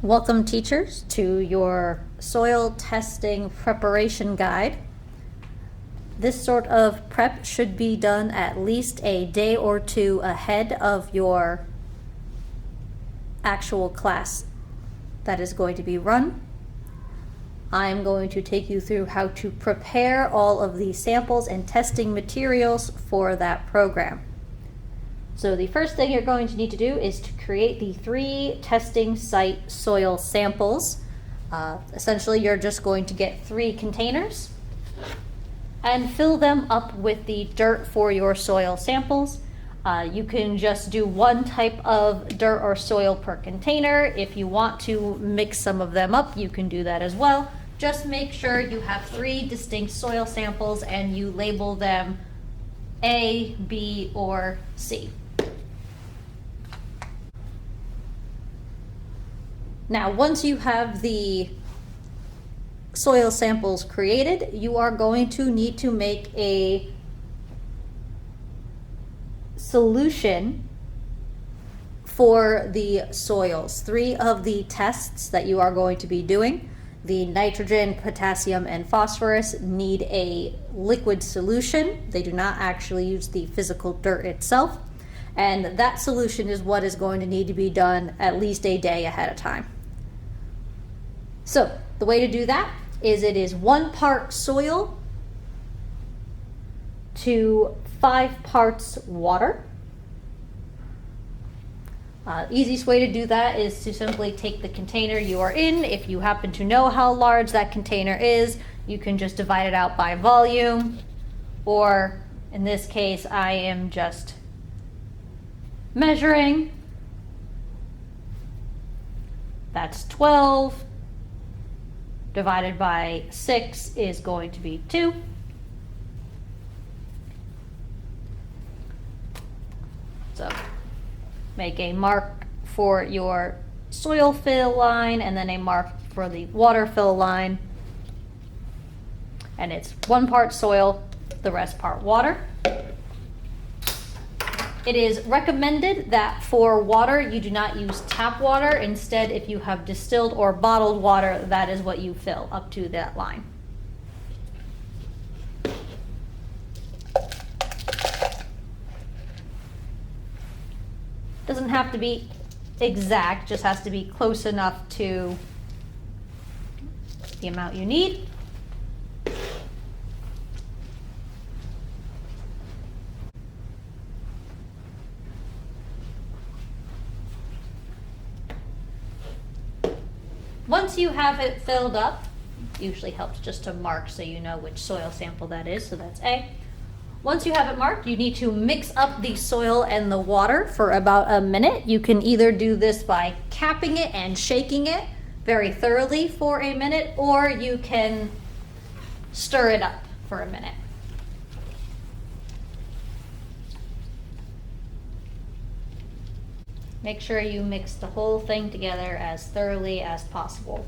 Welcome, teachers, to your soil testing preparation guide. This sort of prep should be done at least a day or two ahead of your actual class that is going to be run. I'm going to take you through how to prepare all of the samples and testing materials for that program. So the first thing you're going to need to do is to create the 3 testing site soil samples. Essentially, you're just going to get 3 containers and fill them up with the dirt for your soil samples. You can just do one type of dirt or soil per container. If you want to mix some of them up, you can do that as well. Just make sure you have 3 distinct soil samples and you label them A, B, or C. Now, once you have the soil samples created, you are going to need to make a solution for the soils. 3 of the tests that you are going to be doing, the nitrogen, potassium, and phosphorus, need a liquid solution. They do not actually use the physical dirt itself. And that solution is what is going to need to be done at least a day ahead of time. So the way to do that is it is 1 part soil to 5 parts water. Easiest way to do that is to simply take the container you are in. If you happen to know how large that container is, you can just divide it out by volume, or in this case, I am just measuring. That's 12 divided by 6 is going to be 2. So make a mark for your soil fill line and then a mark for the water fill line. And it's 1 part soil, the rest part water. It is recommended that for water, you do not use tap water. Instead, if you have distilled or bottled water, that is what you fill up to that line. Doesn't have to be exact, just has to be close enough to the amount you need. Once you have it filled up, usually helps just to mark so you know which soil sample that is, so that's A. Once you have it marked, you need to mix up the soil and the water for about a minute. You can either do this by capping it and shaking it very thoroughly for a minute, or you can stir it up for a minute. Make sure you mix the whole thing together as thoroughly as possible.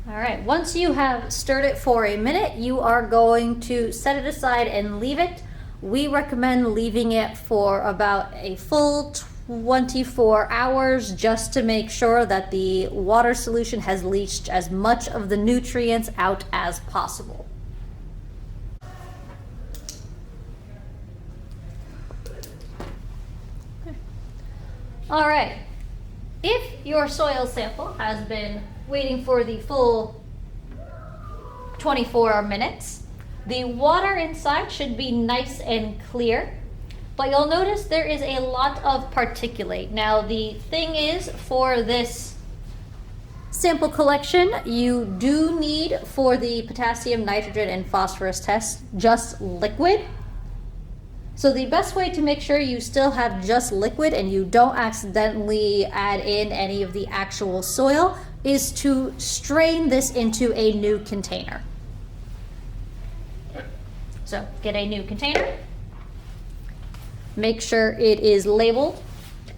All right, once you have stirred it for a minute, you are going to set it aside and leave it. We recommend leaving it for about a full 24 hours just to make sure that the water solution has leached as much of the nutrients out as possible. All right, if your soil sample has been waiting for the full 24 minutes, the water inside should be nice and clear. But you'll notice there is a lot of particulate. Now, the thing is, for this sample collection, you do need, for the potassium, nitrogen, and phosphorus test, just liquid. So the best way to make sure you still have just liquid and you don't accidentally add in any of the actual soil is to strain this into a new container. So get a new container. Make sure it is labeled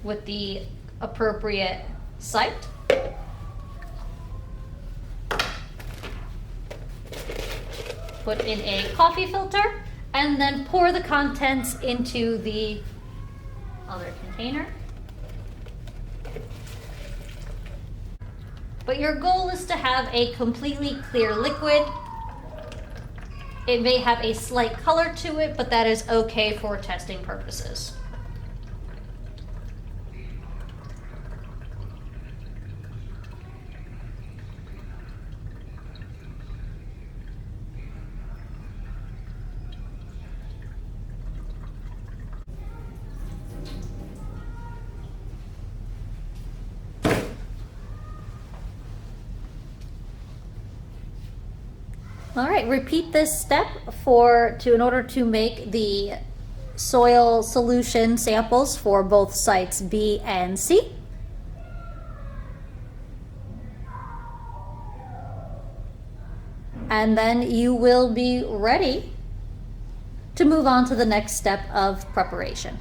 with the appropriate site. put in a coffee filter, and then pour the contents into the other container. But your goal is to have a completely clear liquid. It may have a slight color to it, but that is okay for testing purposes. All right, repeat this step in order to make the soil solution samples for both sites B and C. And then you will be ready to move on to the next step of preparation.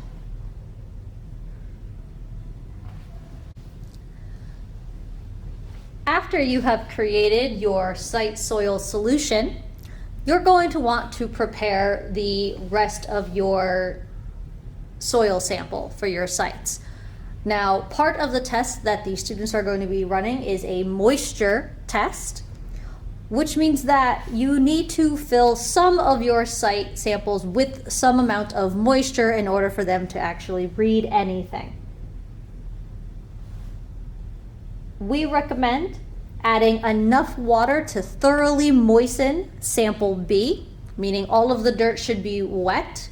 After you have created your site soil solution, you're going to want to prepare the rest of your soil sample for your sites. Now, part of the test that the students are going to be running is a moisture test, which means that you need to fill some of your site samples with some amount of moisture in order for them to actually read anything. We recommend adding enough water to thoroughly moisten sample B, meaning all of the dirt should be wet.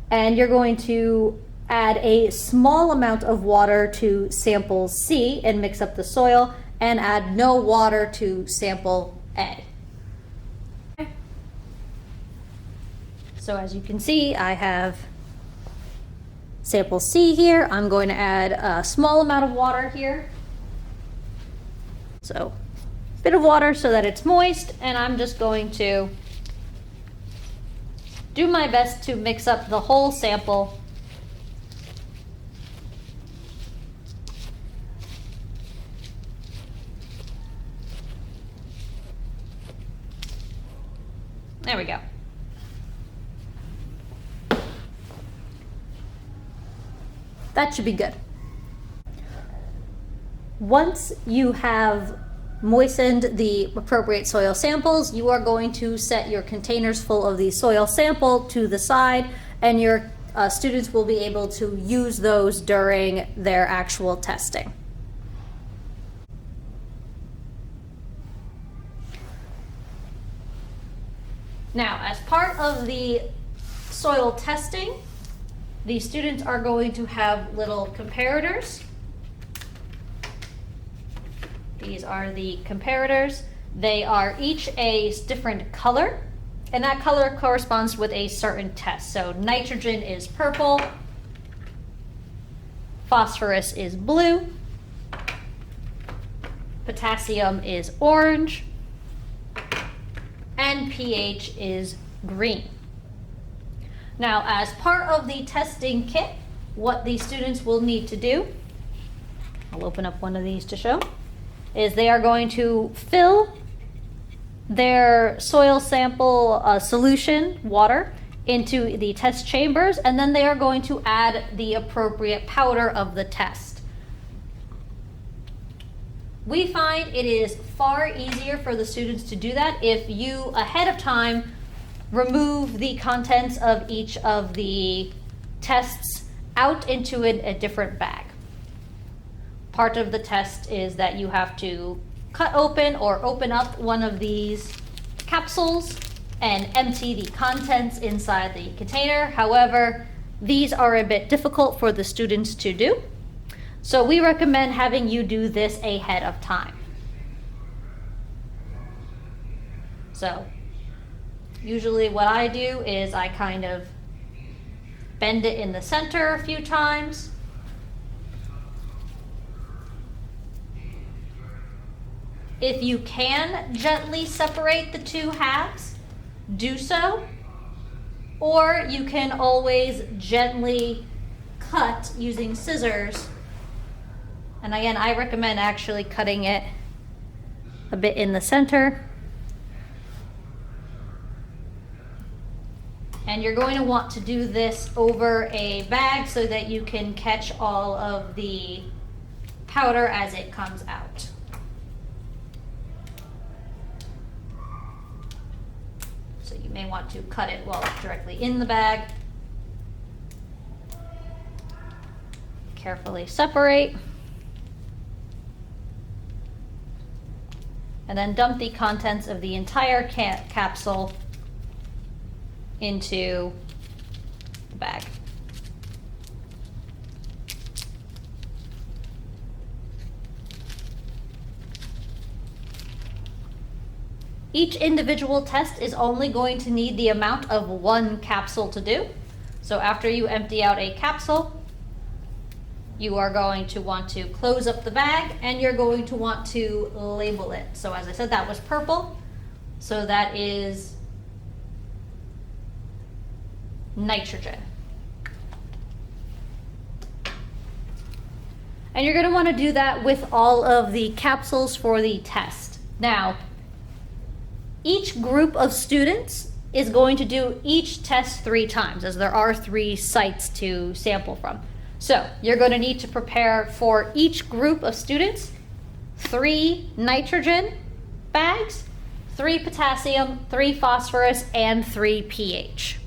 And you're going to add a small amount of water to sample C and mix up the soil, and add no water to sample A. So as you can see, I have sample C here. I'm going to add a small amount of water here. So a bit of water so that it's moist, and I'm just going to do my best to mix up the whole sample. There we go. That should be good. Once you have moistened the appropriate soil samples, you are going to set your containers full of the soil sample to the side, and your students will be able to use those during their actual testing. Now, as part of the soil testing, the students are going to have little comparators. These are the comparators. They are each a different color, and that color corresponds with a certain test. So nitrogen is purple, phosphorus is blue, potassium is orange, and pH is green. Now, as part of the testing kit, what the students will need to do, I'll open up one of these to show, is they are going to fill their soil sample solution, water, into the test chambers, and then they are going to add the appropriate powder of the test. We find it is far easier for the students to do that if you, ahead of time, remove the contents of each of the tests out into a different bag. Part of the test is that you have to cut open or open up one of these capsules and empty the contents inside the container. However, these are a bit difficult for the students to do, so we recommend having you do this ahead of time. So usually what I do is I kind of bend it in the center a few times. If you can gently separate the two halves, do so. Or you can always gently cut using scissors. And again, I recommend actually cutting it a bit in the center And you're going to want to do this over a bag so that you can catch all of the powder as it comes out. So you may want to cut it while it's directly in the bag. Carefully separate. And then dump the contents of the entire capsule into the bag. Each individual test is only going to need the amount of 1 capsule to do. So after you empty out a capsule, you are going to want to close up the bag and you're going to want to label it. So as I said, that was purple. So that is nitrogen. And you're going to want to do that with all of the capsules for the test. Now, each group of students is going to do each test 3 times, as there are 3 sites to sample from. So you're going to need to prepare for each group of students 3 nitrogen bags, 3 potassium, 3 phosphorus, and 3 pH.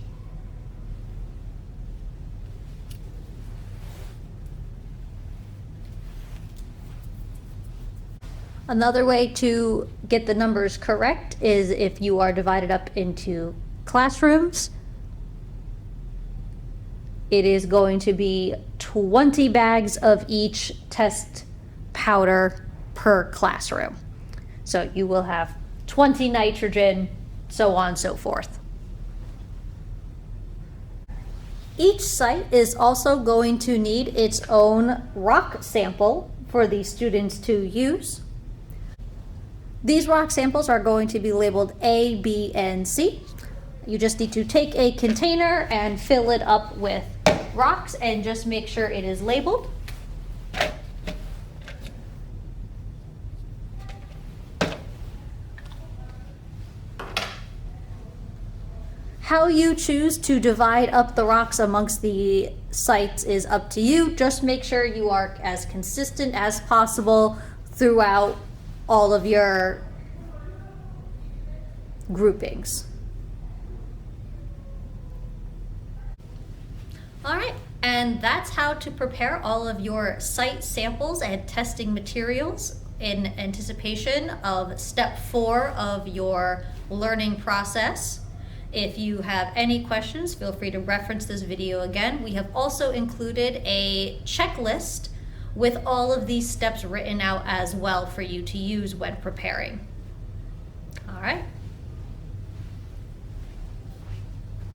Another way to get the numbers correct is if you are divided up into classrooms. It is going to be 20 bags of each test powder per classroom. So you will have 20 nitrogen, so on and so forth. Each site is also going to need its own rock sample for the students to use. These rock samples are going to be labeled A, B, and C. You just need to take a container and fill it up with rocks and just make sure it is labeled. How you choose to divide up the rocks amongst the sites is up to you. Just make sure you are as consistent as possible throughout all of your groupings. All right, and that's how to prepare all of your site samples and testing materials in anticipation of step 4 of your learning process. If you have any questions, feel free to reference this video again. We have also included a checklist with all of these steps written out as well for you to use when preparing. All right.